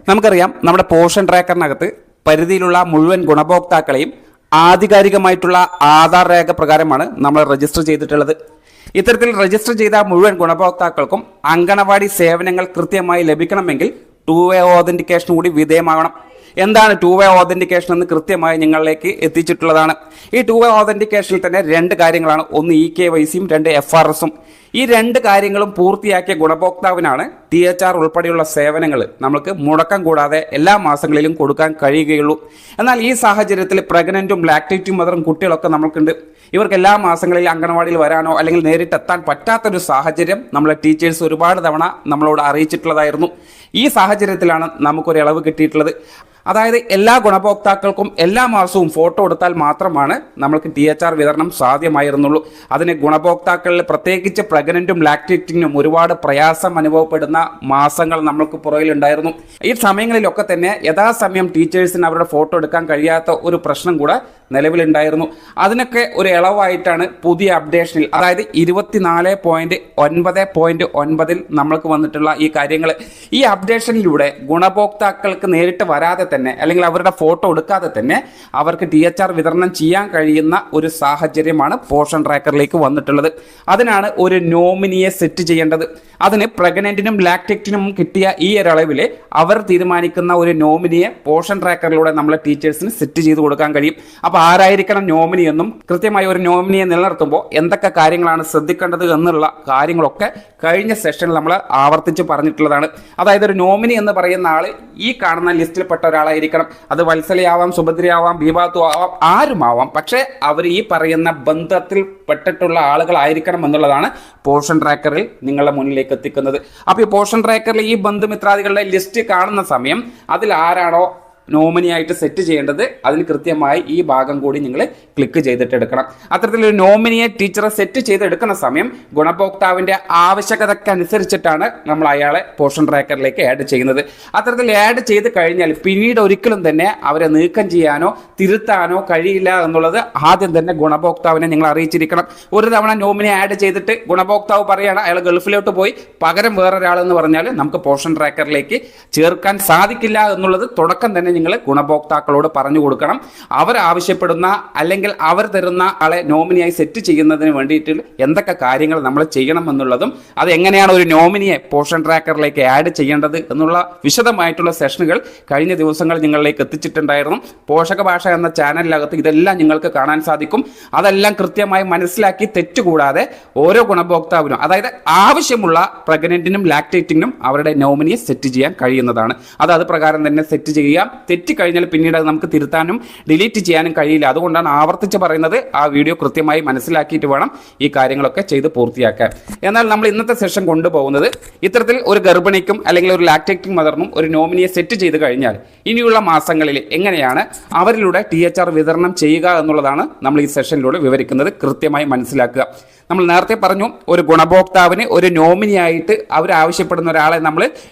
നമുക്കറിയാം നമ്മുടെ പോഷൻ ട്രാക്കറിനകത്ത് പരിധിയിലുള്ള മുഴുവൻ ഗുണഭോക്താക്കളെയും ആധികാരികമായിട്ടുള്ള ആധാർ രേഖ പ്രകാരമാണ് നമ്മൾ രജിസ്റ്റർ ചെയ്തിട്ടുള്ളത്. ഇത്തരത്തിൽ രജിസ്റ്റർ ചെയ്ത മുഴുവൻ ഗുണഭോക്താക്കൾക്കും അങ്കണവാടി സേവനങ്ങൾ കൃത്യമായി ലഭിക്കണമെങ്കിൽ 2-way ഓതന്റിക്കേഷൻ കൂടി വിധേയമാകണം. എന്താണ് 2-way ഓതന്റിക്കേഷൻ എന്ന് കൃത്യമായി നിങ്ങളിലേക്ക് എത്തിച്ചിട്ടുള്ളതാണ്. ഈ 2-way ഓതന്റിക്കേഷനിൽ തന്നെ രണ്ട് കാര്യങ്ങളാണ്. ഒന്ന് EKYCയും 2 FRSഉം. ഈ രണ്ട് കാര്യങ്ങളും പൂർത്തിയാക്കിയ ഗുണഭോക്താവിനാണ് THR ഉൾപ്പെടെയുള്ള സേവനങ്ങൾ നമുക്ക് മുടക്കം കൂടാതെ എല്ലാ മാസങ്ങളിലും കൊടുക്കാൻ കഴിയുകയുള്ളൂ. എന്നാൽ ഈ സാഹചര്യത്തിൽ പ്രഗ്നന്റും ലാക്ടേറ്റിംഗ് മദറും കുട്ടികളൊക്കെ നമുക്കുണ്ട്. ഇവർക്ക് എല്ലാ മാസങ്ങളിൽ അംഗനവാടിയിൽ വരാനോ അല്ലെങ്കിൽ നേരിട്ട് എത്താൻ പറ്റാത്തൊരു സാഹചര്യം നമ്മളെ ടീച്ചേഴ്സ് ഒരുപാട് തവണ നമ്മളോട് അറിയിച്ചിട്ടുള്ളതായിരുന്നു. ഈ സാഹചര്യത്തിലാണ് നമുക്കൊരു ഇളവ് കിട്ടിയിട്ടുള്ളത്. അതായത് എല്ലാ ഗുണഭോക്താക്കൾക്കും എല്ലാ മാസവും ഫോട്ടോ എടുത്താൽ മാത്രമാണ് നമ്മൾക്ക് THR വിതരണം സാധ്യമായിരുന്നുള്ളൂ. അതിന് ഗുണഭോക്താക്കളിൽ പ്രത്യേകിച്ച് പ്രഗ്നന്റും ലാക്ടേറ്റിംഗും ഒരുപാട് പ്രയാസം അനുഭവപ്പെടുന്ന മാസങ്ങൾ നമ്മൾക്ക് പുറകിലുണ്ടായിരുന്നു. ഈ സമയങ്ങളിലൊക്കെ തന്നെ യഥാസമയം ടീച്ചേഴ്സിന് അവരുടെ ഫോട്ടോ എടുക്കാൻ കഴിയാത്ത ഒരു പ്രശ്നം കൂടെ നിലവിലുണ്ടായിരുന്നു. അതിനൊക്കെ ഒരു ഇളവായിട്ടാണ് പുതിയ അപ്ഡേഷനിൽ, അതായത് 24.9.9 നമ്മൾക്ക് വന്നിട്ടുള്ള ഈ കാര്യങ്ങൾ. ഈ അപ്ഡേഷനിലൂടെ ഗുണഭോക്താക്കൾക്ക് നേരിട്ട് വരാതെ തന്നെ അല്ലെങ്കിൽ അവരുടെ ഫോട്ടോ എടുക്കാതെ തന്നെ അവർക്ക് THR വിതരണം ചെയ്യാൻ കഴിയുന്ന ഒരു സാഹചര്യമാണ് പോഷൻ ട്രാക്കറിലേക്ക് വന്നിട്ടുള്ളത്. അതിനാണ് ഒരു നോമിനിയെ സെറ്റ് ചെയ്യേണ്ടത്. അതിന് പ്രഗ്നന്റിനും ലാക്ടേറ്റിനും കിട്ടിയ ഈ ഒരളവിൽ അവർ തീരുമാനിക്കുന്ന ഒരു നോമിനിയെ പോഷൻ ട്രാക്കറിലൂടെ നമ്മളെ ടീച്ചേഴ്സിന് സെറ്റ് ചെയ്ത് കൊടുക്കാൻ കഴിയും. അപ്പോൾ ആരായിരിക്കണം നോമിനി എന്നും കൃത്യമായി ഒരു നോമിനിയെ നിലനിർത്തുമ്പോൾ എന്തൊക്കെ കാര്യങ്ങളാണ് ശ്രദ്ധിക്കേണ്ടത് എന്നുള്ള കാര്യങ്ങളൊക്കെ കഴിഞ്ഞ സെഷനിൽ നമ്മൾ ആവർത്തിച്ച് പറഞ്ഞിട്ടുള്ളതാണ്. അതായത് ഒരു നോമിനി എന്ന് പറയുന്ന ആൾ ഈ കാണുന്ന ലിസ്റ്റിൽപ്പെട്ട ഒരാളായിരിക്കണം. അത് വത്സലയാവാം, സുഭദ്രയാവാം, ബീബാത്തു ആവാം, ആരുമാവാം. പക്ഷേ അവർ ഈ പറയുന്ന ബന്ധത്തിൽ പെട്ടിട്ടുള്ള ആളുകളായിരിക്കണം എന്നുള്ളതാണ് പോഷൻ ട്രാക്കറിൽ നിങ്ങളുടെ മുന്നിലേക്ക് എത്തിക്കുന്നത്. അപ്പോൾ ഈ പോഷൻ ട്രാക്കറിൽ ഈ ബന്ധുമിത്രാദികളുടെ ലിസ്റ്റ് കാണുന്ന സമയം അതിൽ ആരാണോ നോമിനിയായിട്ട് സെറ്റ് ചെയ്യേണ്ടത് അതിന് കൃത്യമായി ഈ ഭാഗം കൂടി നിങ്ങൾ ക്ലിക്ക് ചെയ്തിട്ട് എടുക്കണം. അത്തരത്തിലൊരു നോമിനിയെ ടീച്ചറെ സെറ്റ് ചെയ്തെടുക്കുന്ന സമയം ഗുണഭോക്താവിൻ്റെ ആവശ്യകതയ്ക്കനുസരിച്ചിട്ടാണ് നമ്മൾ അയാളെ പോഷൻ ട്രാക്കറിലേക്ക് ആഡ് ചെയ്യുന്നത്. അത്തരത്തിൽ ആഡ് ചെയ്ത് കഴിഞ്ഞാൽ പിന്നീട് ഒരിക്കലും തന്നെ അവരെ നീക്കം ചെയ്യാനോ തിരുത്താനോ കഴിയില്ല എന്നുള്ളത് ആദ്യം തന്നെ ഗുണഭോക്താവിനെ നിങ്ങൾ അറിയിച്ചിരിക്കണം. ഒരു തവണ നോമിനി ആഡ് ചെയ്തിട്ട് ഗുണഭോക്താവ് പറയുകയാണ് അയാൾ ഗൾഫിലോട്ട് പോയി പകരം വേറൊരാളെന്ന് പറഞ്ഞാൽ നമുക്ക് പോഷൻ ട്രാക്കറിലേക്ക് ചേർക്കാൻ സാധിക്കില്ല എന്നുള്ളത് തുടക്കം തന്നെ നിങ്ങൾ ഗുണഭോക്താക്കളോട് പറഞ്ഞു കൊടുക്കണം. അവർ ആവശ്യപ്പെടുന്ന അല്ലെങ്കിൽ അവർ തരുന്ന ആളെ നോമിനിയായി സെറ്റ് ചെയ്യുന്നതിന് വേണ്ടിയിട്ട് എന്തൊക്കെ കാര്യങ്ങൾ നമ്മൾ ചെയ്യണം എന്നുള്ളതും അത് എങ്ങനെയാണ് ഒരു നോമിനിയെ പോഷൻ ട്രാക്കറിലേക്ക് ആഡ് ചെയ്യേണ്ടത് എന്നുള്ള വിശദമായിട്ടുള്ള സെഷനുകൾ കഴിഞ്ഞ ദിവസങ്ങൾ നിങ്ങളിലേക്ക് എത്തിച്ചിട്ടുണ്ടായിരുന്നു. പോഷക ഭാഷ എന്ന ചാനലിനകത്ത് ഇതെല്ലാം നിങ്ങൾക്ക് കാണാൻ സാധിക്കും. അതെല്ലാം കൃത്യമായി മനസ്സിലാക്കി തെറ്റുകൂടാതെ ഓരോ ഗുണഭോക്താവിനും, അതായത് ആവശ്യമുള്ള പ്രഗ്നന്റിനും ലാക്ടേറ്റിനും അവരുടെ നോമിനിയെ സെറ്റ് ചെയ്യാൻ കഴിയുന്നതാണ്. അത് പ്രകാരം തന്നെ സെറ്റ് ചെയ്യാം. തെറ്റിക്കഴിഞ്ഞാൽ പിന്നീട് അത് നമുക്ക് തിരുത്താനും ഡിലീറ്റ് ചെയ്യാനും കഴിയില്ല. അതുകൊണ്ടാണ് ആവർത്തിച്ച് പറയുന്നത്. ആ വീഡിയോ കൃത്യമായി മനസ്സിലാക്കിയിട്ട് വേണം ഈ കാര്യങ്ങളൊക്കെ ചെയ്ത് പൂർത്തിയാക്കാൻ. എന്നാൽ നമ്മൾ ഇന്നത്തെ സെഷൻ കൊണ്ടുപോകുന്നത് ഇത്തരത്തിൽ ഒരു ഗർഭിണിക്കും അല്ലെങ്കിൽ ഒരു ലാക്ടേറ്റിംഗ് മദറിനും ഒരു നോമിനിയെ സെറ്റ് ചെയ്ത് കഴിഞ്ഞാൽ ഇനിയുള്ള മാസങ്ങളിൽ എങ്ങനെയാണ് അവരിലൂടെ THR വിതരണം ചെയ്യുക എന്നുള്ളതാണ് നമ്മൾ ഈ സെഷനിലൂടെ വിവരിക്കുന്നത്. കൃത്യമായി മനസ്സിലാക്കുക. നമ്മൾ നേരത്തെ പറഞ്ഞു, ഒരു ഗുണഭോക്താവിന് ഒരു നോമിനിയായിട്ട് അവർ ആവശ്യപ്പെടുന്ന ഒരാളെ നമ്മൾ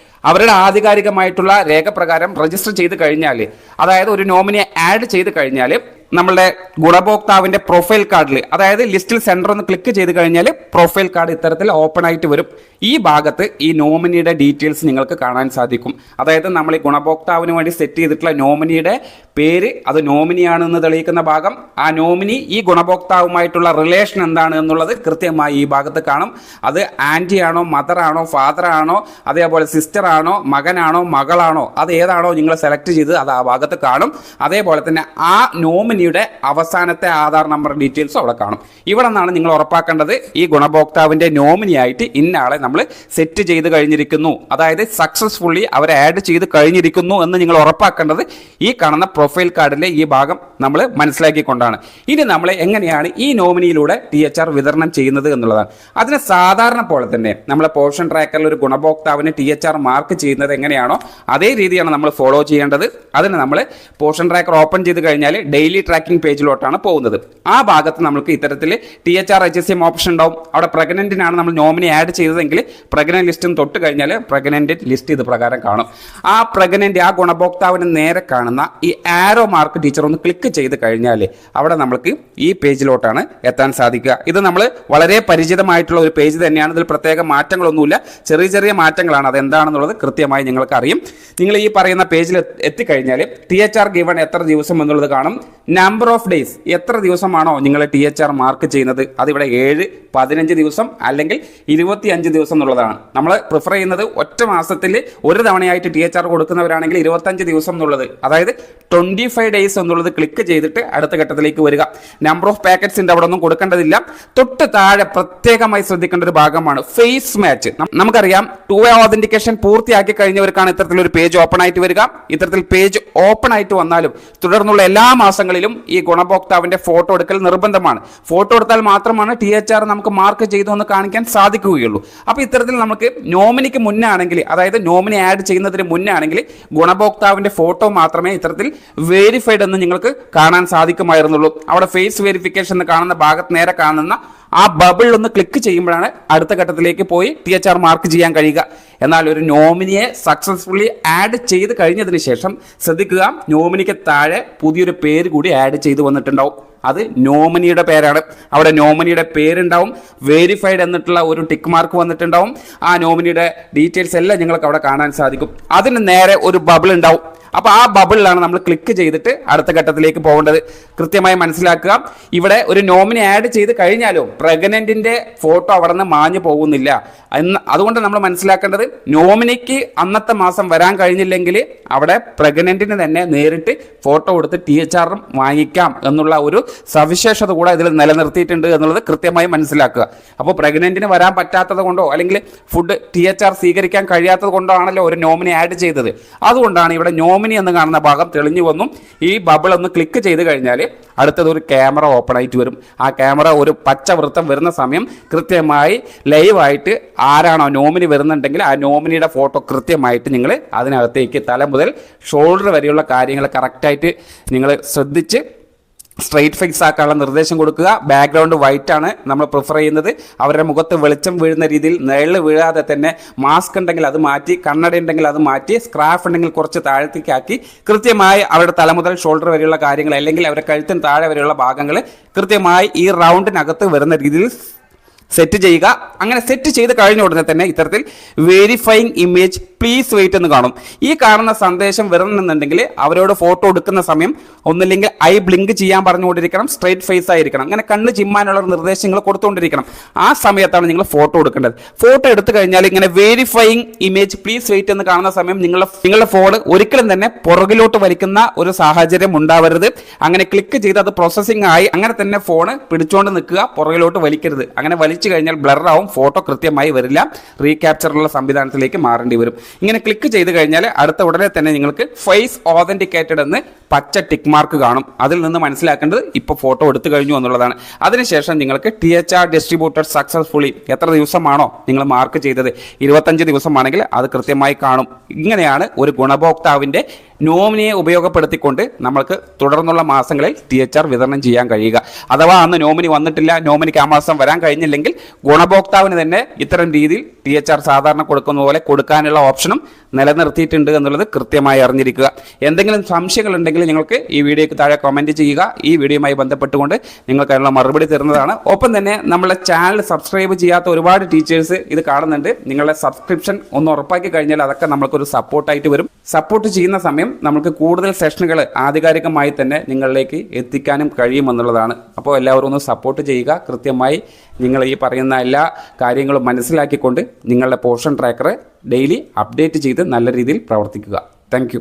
അവരുടെ ആധികാരികമായിട്ടുള്ള രേഖ പ്രകാരം രജിസ്റ്റർ ചെയ്ത് കഴിഞ്ഞാൽ, അതായത് ഒരു നോമിനിയെ ആഡ് ചെയ്ത് കഴിഞ്ഞാൽ നമ്മളുടെ ഗുണഭോക്താവിൻ്റെ പ്രൊഫൈൽ കാർഡിൽ, അതായത് ലിസ്റ്റിൽ സെൻറ്റർ ഒന്ന് ക്ലിക്ക് ചെയ്ത് കഴിഞ്ഞാൽ പ്രൊഫൈൽ കാർഡ് ഇത്തരത്തിൽ ഓപ്പൺ ആയിട്ട് വരും. ഈ ഭാഗത്ത് ഈ നോമിനിയുടെ ഡീറ്റെയിൽസ് നിങ്ങൾക്ക് കാണാൻ സാധിക്കും. അതായത് നമ്മൾ ഈ ഗുണഭോക്താവിന് വേണ്ടി സെറ്റ് ചെയ്തിട്ടുള്ള നോമിനിയുടെ പേര്, അത് നോമിനിയാണെന്ന് തെളിയിക്കുന്ന ഭാഗം, ആ നോമിനി ഈ ഗുണഭോക്താവുമായിട്ടുള്ള റിലേഷൻ എന്താണ് എന്നുള്ളത് കൃത്യമായി ഈ ഭാഗത്ത് കാണും. അത് ആൻറ്റി ആണോ, മദർ ആണോ, ഫാദർ ആണോ, അതേപോലെ സിസ്റ്റർ ആണോ, മകനാണോ, മകളാണോ, അത് ഏതാണോ നിങ്ങൾ സെലക്ട് ചെയ്ത് അത് ആ ഭാഗത്ത് കാണും. അതേപോലെ തന്നെ ആ നോമിനിയുടെ അവസാനത്തെ ആധാർ നമ്പർ ഡീറ്റെയിൽസും അവിടെ കാണും. ഇവിടെ നിന്നാണ് നിങ്ങൾ ഉറപ്പാക്കേണ്ടത് ഈ ഗുണഭോക്താവിൻ്റെ നോമിനിയായിട്ട് ഇന്ന ആളെ നമ്മൾ സെറ്റ് ചെയ്ത് കഴിഞ്ഞിരിക്കുന്നു, അതായത് സക്സസ്ഫുള്ളി അവരെ ആഡ് ചെയ്ത് കഴിഞ്ഞിരിക്കുന്നു എന്ന് നിങ്ങൾ ഉറപ്പാക്കേണ്ടത് ഈ കാണുന്ന പ്രൊഫൈൽ കാർഡിലെ ഈ ഭാഗം നമ്മൾ മനസ്സിലാക്കിക്കൊണ്ടാണ്. ഇനി നമ്മൾ എങ്ങനെയാണ് ഈ നോമിനിയിലൂടെ THR വിതരണം ചെയ്യുന്നത് എന്നുള്ളതാണ്. അതിന് സാധാരണ പോലെ തന്നെ നമ്മളെ പോഷൻ ട്രാക്കറിൽ ഒരു ഗുണഭോക്താവിന് THR മാർക്ക് ചെയ്യുന്നത് എങ്ങനെയാണോ അതേ രീതിയാണ് നമ്മൾ ഫോളോ ചെയ്യേണ്ടത്. അതിന് നമ്മൾ പോഷൻ ട്രാക്കർ ഓപ്പൺ ചെയ്ത് കഴിഞ്ഞാൽ ഡെയിലി ട്രാക്കിംഗ് പേജിലോട്ടാണ് പോകുന്നത്. ആ ഭാഗത്ത് നമുക്ക് ഇത്തരത്തിൽ THR HSM ഓപ്ഷൻ ഉണ്ടാവും. അവിടെ പ്രഗ്നന്റിനാണ് നമ്മൾ നോമിനി ആഡ് ചെയ്തതെങ്കിൽ പ്രഗ്നന്റ് ലിസ്റ്റും തൊട്ട് കഴിഞ്ഞാൽ പ്രഗ്നന്റ് ലിസ്റ്റ് ഇത് പ്രകാരം കാണും. ആ പ്രഗ്നന്റ് ആ ഗുണഭോക്താവിന് നേരെ കാണുന്ന ഈ ആരോ മാർക്ക് ടീച്ചർ ഒന്ന് ക്ലിക്ക് ചെയ്ത് കഴിഞ്ഞാൽ അവിടെ നമ്മൾക്ക് ഈ പേജിലോട്ടാണ് എത്താൻ സാധിക്കുക. ഇത് നമ്മൾ വളരെ പരിചിതമായിട്ടുള്ള ഒരു പേജ് തന്നെയാണ്. ഇതിൽ പ്രത്യേക മാറ്റങ്ങളൊന്നുമില്ല, ചെറിയ ചെറിയ മാറ്റങ്ങളാണ്. അതെന്താണെന്നുള്ളത് കൃത്യമായി നിങ്ങൾക്ക് അറിയും. നിങ്ങൾ ഈ പറയുന്ന പേജിൽ എത്തിക്കഴിഞ്ഞാൽ THR ഗിവൺ എത്ര ദിവസം എന്നുള്ളത് കാണും. നമ്പർ ഓഫ് ഡേയ്സ്, എത്ര ദിവസമാണോ നിങ്ങൾ THR മാർക്ക് ചെയ്യുന്നത്, അതിവിടെ 7, 15 ദിവസം അല്ലെങ്കിൽ 25 ദിവസം എന്നുള്ളതാണ്. നമ്മൾ പ്രിഫർ ചെയ്യുന്നത് ഒറ്റ മാസത്തിൽ ഒരു തവണയായിട്ട് THR കൊടുക്കുന്നവരാണെങ്കിൽ 25 ദിവസം എന്നുള്ളത്, അതായത് 25 ഡേയ്സ് എന്നുള്ളത് ക്ലിക്ക് ചെയ്തിട്ട് അടുത്ത ഘട്ടത്തിലേക്ക് വരിക. നമ്പർ ഓഫ് പാക്കറ്റ്സിന്റെ അവിടെ ഒന്നും കൊടുക്കേണ്ടതില്ല. തൊട്ട് താഴെ പ്രത്യേകമായി ശ്രദ്ധിക്കേണ്ട ഒരു ഭാഗമാണ് ഫേസ് മാച്ച്. നമുക്കറിയാം 2-way ഓതന്റിക്കേഷൻ പൂർത്തിയാക്കി കഴിഞ്ഞവർക്കാണ് ഇത്തരത്തിലൊരു പേജ് ഓപ്പൺ ആയിട്ട് വരിക. ഇത്തരത്തിൽ പേജ് ഓപ്പൺ ആയിട്ട് വന്നാലും തുടർന്നുള്ള എല്ലാ മാസങ്ങളിലും ഈ ഗുണഭോക്താവിന്റെ ഫോട്ടോ എടുക്കൽ നിർബന്ധമാണ്. ഫോട്ടോ എടുത്താൽ മാത്രമാണ് THR നമുക്ക് മാർക്ക് ചെയ്തു എന്ന് കാണിക്കാൻ സാധിക്കുകയുള്ളൂ. അപ്പോൾ ഇത്തരത്തിൽ നമുക്ക് നോമിനിക്ക് മുന്നേ ആണെങ്കിൽ, അതായത് നോമിനി ആഡ് ചെയ്യുന്നതിന് മുന്നേ ആണെങ്കിൽ ഗുണഭോക്താവിന്റെ ഫോട്ടോ മാത്രമേ ഇത്തരത്തിൽ വെരിഫൈഡ് എന്ന് നിങ്ങൾക്ക് കാണാൻ സാധിക്കുമായിരുന്നുള്ളൂ. അവിടെ ഫേസ് വെരിഫിക്കേഷൻ എന്ന് കാണുന്ന ഭാഗത്ത് നേരെ കാണുന്ന ആ ബബിൾ ഒന്ന് ക്ലിക്ക് ചെയ്യുമ്പോഴാണ് അടുത്ത ഘട്ടത്തിലേക്ക് പോയി THR മാർക്ക് ചെയ്യാൻ കഴിയുക. എന്നാൽ ഒരു നോമിനിയെ സക്സസ്ഫുള്ളി ആഡ് ചെയ്ത് കഴിഞ്ഞതിന് ശേഷം ശ്രദ്ധിക്കുക, നോമിനിക്ക് താഴെ പുതിയൊരു പേര് കൂടി ആഡ് ചെയ്ത് വന്നിട്ടുണ്ടാവും. അത് നോമിനിയുടെ പേരാണ്. അവിടെ നോമിനിയുടെ പേരുണ്ടാവും, വെരിഫൈഡ് എന്നിട്ടുള്ള ഒരു ടിക്ക് മാർക്ക് വന്നിട്ടുണ്ടാവും. ആ നോമിനിയുടെ ഡീറ്റെയിൽസ് എല്ലാം നിങ്ങൾക്ക് അവിടെ കാണാൻ സാധിക്കും. അതിന് നേരെ ഒരു ബബിൾ ഉണ്ടാവും. അപ്പോൾ ആ ബബിളിലാണ് നമ്മൾ ക്ലിക്ക് ചെയ്തിട്ട് അടുത്ത ഘട്ടത്തിലേക്ക് പോകേണ്ടത്. കൃത്യമായി മനസ്സിലാക്കുക, ഇവിടെ ഒരു നോമിനി ആഡ് ചെയ്ത് കഴിഞ്ഞാലും പ്രഗ്നന്റിന്റെ ഫോട്ടോ അവിടെ നിന്ന് മാഞ്ഞു പോകുന്നില്ല. അതുകൊണ്ട് നമ്മൾ മനസ്സിലാക്കേണ്ടത്, നോമിനിക്ക് അന്നത്തെ മാസം വരാൻ കഴിഞ്ഞില്ലെങ്കിൽ അവിടെ പ്രഗ്നന്റിന് തന്നെ നേരിട്ട് ഫോട്ടോ കൊടുത്ത് THR വാങ്ങിക്കാം എന്നുള്ള ഒരു സവിശേഷത കൂടെ ഇതിൽ നിലനിർത്തിയിട്ടുണ്ട് എന്നുള്ളത് കൃത്യമായി മനസ്സിലാക്കുക. അപ്പോൾ പ്രഗ്നന്റിന് വരാൻ പറ്റാത്തത് കൊണ്ടോ അല്ലെങ്കിൽ ഫുഡ് THR സ്വീകരിക്കാൻ കഴിയാത്തത് കൊണ്ടോ ആണല്ലോ ഒരു നോമിനി ആഡ് ചെയ്തത്. അതുകൊണ്ടാണ് ഇവിടെ നോമിനി എന്ന് കാണുന്ന ഭാഗം തെളിഞ്ഞു വന്നു. ഈ ബബിൾ ഒന്ന് ക്ലിക്ക് ചെയ്ത് കഴിഞ്ഞാൽ അടുത്തത് ഒരു ക്യാമറ ഓപ്പൺ ആയിട്ട് വരും. ആ ക്യാമറ ഒരു പച്ച വൃത്തം വരുന്ന സമയം കൃത്യമായി ലൈവായിട്ട് ആരാണോ നോമിനി വരുന്നുണ്ടെങ്കിൽ ആ നോമിനിയുടെ ഫോട്ടോ കൃത്യമായിട്ട് നിങ്ങൾ അതിനകത്തേക്ക് തല മുതൽ ഷോൾഡർ വരെയുള്ള കാര്യങ്ങൾ കറക്റ്റായിട്ട് നിങ്ങൾ ശ്രദ്ധിച്ച് സ്ട്രെയിറ്റ് ഫേസ് ആക്കാനുള്ള നിർദ്ദേശം കൊടുക്കുക. ബാക്ക്ഗ്രൗണ്ട് വൈറ്റ് ആണ് നമ്മൾ പ്രിഫർ ചെയ്യുന്നത്. അവരുടെ മുഖത്ത് വെളിച്ചം വീഴുന്ന രീതിയിൽ നിഴൽ വീഴാതെ തന്നെ മാസ്ക് ഉണ്ടെങ്കിൽ അത് മാറ്റി, കണ്ണട ഉണ്ടെങ്കിൽ അത് മാറ്റി, സ്ക്രാഫ് ഉണ്ടെങ്കിൽ കുറച്ച് താഴത്തേക്കാക്കി കൃത്യമായി അവരുടെ തല മുതൽ ഷോൾഡർ വരെയുള്ള കാര്യങ്ങൾ അല്ലെങ്കിൽ അവരുടെ കഴുത്തിന് താഴെ വരെയുള്ള ഭാഗങ്ങൾ കൃത്യമായി ഈ റൗണ്ടിനകത്ത് വരുന്ന രീതിയിൽ സെറ്റ് ചെയ്യുക. അങ്ങനെ സെറ്റ് ചെയ്ത് കഴിഞ്ഞ ഉടനെ തന്നെ ഇത്തരത്തിൽ വെരിഫൈങ് ഇമേജ് പ്ലീസ് വെയിറ്റ് എന്ന് കാണും. ഈ കാണുന്ന സന്ദേശം വരണമെന്നുണ്ടെങ്കിൽ അവരോട് ഫോട്ടോ എടുക്കുന്ന സമയം ഒന്നില്ലെങ്കിൽ ഐ ബ്ലിങ്ക് ചെയ്യാൻ പറഞ്ഞുകൊണ്ടിരിക്കണം, സ്ട്രെയിറ്റ് ഫേസ് ആയിരിക്കണം, അങ്ങനെ കണ്ണ് ചിമ്മാനുള്ള നിർദ്ദേശങ്ങൾ കൊടുത്തുകൊണ്ടിരിക്കണം. ആ സമയത്താണ് നിങ്ങൾ ഫോട്ടോ എടുക്കേണ്ടത്. ഫോട്ടോ എടുത്തു കഴിഞ്ഞാൽ ഇങ്ങനെ വെരിഫൈങ് ഇമേജ് പ്ലീസ് വെയിറ്റ് എന്ന് കാണുന്ന സമയം നിങ്ങളുടെ ഫോൺ ഒരിക്കലും തന്നെ പുറകിലോട്ട് വലിക്കുന്ന ഒരു സാഹചര്യം ഉണ്ടാവരുത്. അങ്ങനെ ക്ലിക്ക് ചെയ്ത് അത് പ്രോസസ്സിംഗ് ആയി അങ്ങനെ തന്നെ ഫോൺ പിടിച്ചുകൊണ്ട് നിൽക്കുക, പുറകിലോട്ട് വലിക്കരുത്. അങ്ങനെ വലിച്ചു കഴിഞ്ഞാൽ ബ്ലറാവും, ഫോട്ടോ കൃത്യമായി വരില്ല, റീക്യാപ്ചറുള്ള സംവിധാനത്തിലേക്ക് മാറേണ്ടി വരും. ഇങ്ങനെ ക്ലിക്ക് ചെയ്ത് കഴിഞ്ഞാൽ അടുത്ത ഉടനെ തന്നെ നിങ്ങൾക്ക് ഫേസ് ഓതന്റിക്കേറ്റഡ് എന്ന് പച്ച ടിക്ക് മാർക്ക് കാണും. അതിൽ നിന്ന് മനസ്സിലാക്കേണ്ടത് ഇപ്പോൾ ഫോട്ടോ എടുത്തു കഴിഞ്ഞു എന്നുള്ളതാണ്. അതിനുശേഷം നിങ്ങൾക്ക് THR ഡിസ്ട്രിബ്യൂട്ടഡ് സക്സസ്ഫുള്ളി എത്ര ദിവസമാണോ നിങ്ങൾ മാർക്ക് ചെയ്തത്, 25 ദിവസമാണെങ്കിൽ അത് കൃത്യമായി കാണും. ഇങ്ങനെയാണ് ഒരു ഗുണഭോക്താവിന്റെ നോമിനിയെ ഉപയോഗപ്പെടുത്തിക്കൊണ്ട് നമ്മൾക്ക് തുടർന്നുള്ള മാസങ്ങളിൽ THR വിതരണം ചെയ്യാൻ കഴിയുക. അഥവാ അന്ന് നോമിനി വന്നിട്ടില്ല, നോമിനിക്ക് ആ മാസം വരാൻ കഴിഞ്ഞില്ലെങ്കിൽ ഗുണഭോക്താവിന് തന്നെ ഇത്തരം രീതിയിൽ THR സാധാരണ കൊടുക്കുന്ന പോലെ കൊടുക്കാനുള്ള ഓപ്ഷനും നിലനിർത്തിയിട്ടുണ്ട് എന്നുള്ളത് കൃത്യമായി അറിഞ്ഞിരിക്കുക. എന്തെങ്കിലും സംശയങ്ങൾ ഉണ്ടെങ്കിൽ നിങ്ങൾക്ക് ഈ വീഡിയോയ്ക്ക് താഴെ കമൻറ്റ് ചെയ്യുക. ഈ വീഡിയോയുമായി ബന്ധപ്പെട്ടുകൊണ്ട് നിങ്ങൾക്ക് അതിനുള്ള മറുപടി തരുന്നതാണ്. ഒപ്പം തന്നെ നമ്മളെ ചാനൽ സബ്സ്ക്രൈബ് ചെയ്യാത്ത ഒരുപാട് ടീച്ചേഴ്സ് ഇത് കാണുന്നുണ്ട്. നിങ്ങളുടെ സബ്സ്ക്രിപ്ഷൻ ഒന്ന് ഉറപ്പാക്കി കഴിഞ്ഞാൽ അതൊക്കെ നമുക്കൊരു സപ്പോർട്ടായിട്ട് വരും. സപ്പോർട്ട് ചെയ്യുന്ന സമയം നമുക്ക് കൂടുതൽ സെഷനുകൾ ആധികാരികമായി തന്നെ നിങ്ങളിലേക്ക് എത്തിക്കാനും കഴിയുമെന്നുള്ളതാണ്. അപ്പോൾ എല്ലാവരും ഒന്ന് സപ്പോർട്ട് ചെയ്യുക. കൃത്യമായി നിങ്ങൾ ഈ പറയുന്ന എല്ലാ കാര്യങ്ങളും മനസ്സിലാക്കിക്കൊണ്ട് നിങ്ങളുടെ പോർഷൻ ട്രാക്കർ ഡെയിലി അപ്ഡേറ്റ് ചെയ്ത് നല്ല രീതിയിൽ പ്രവർത്തിക്കുക. താങ്ക്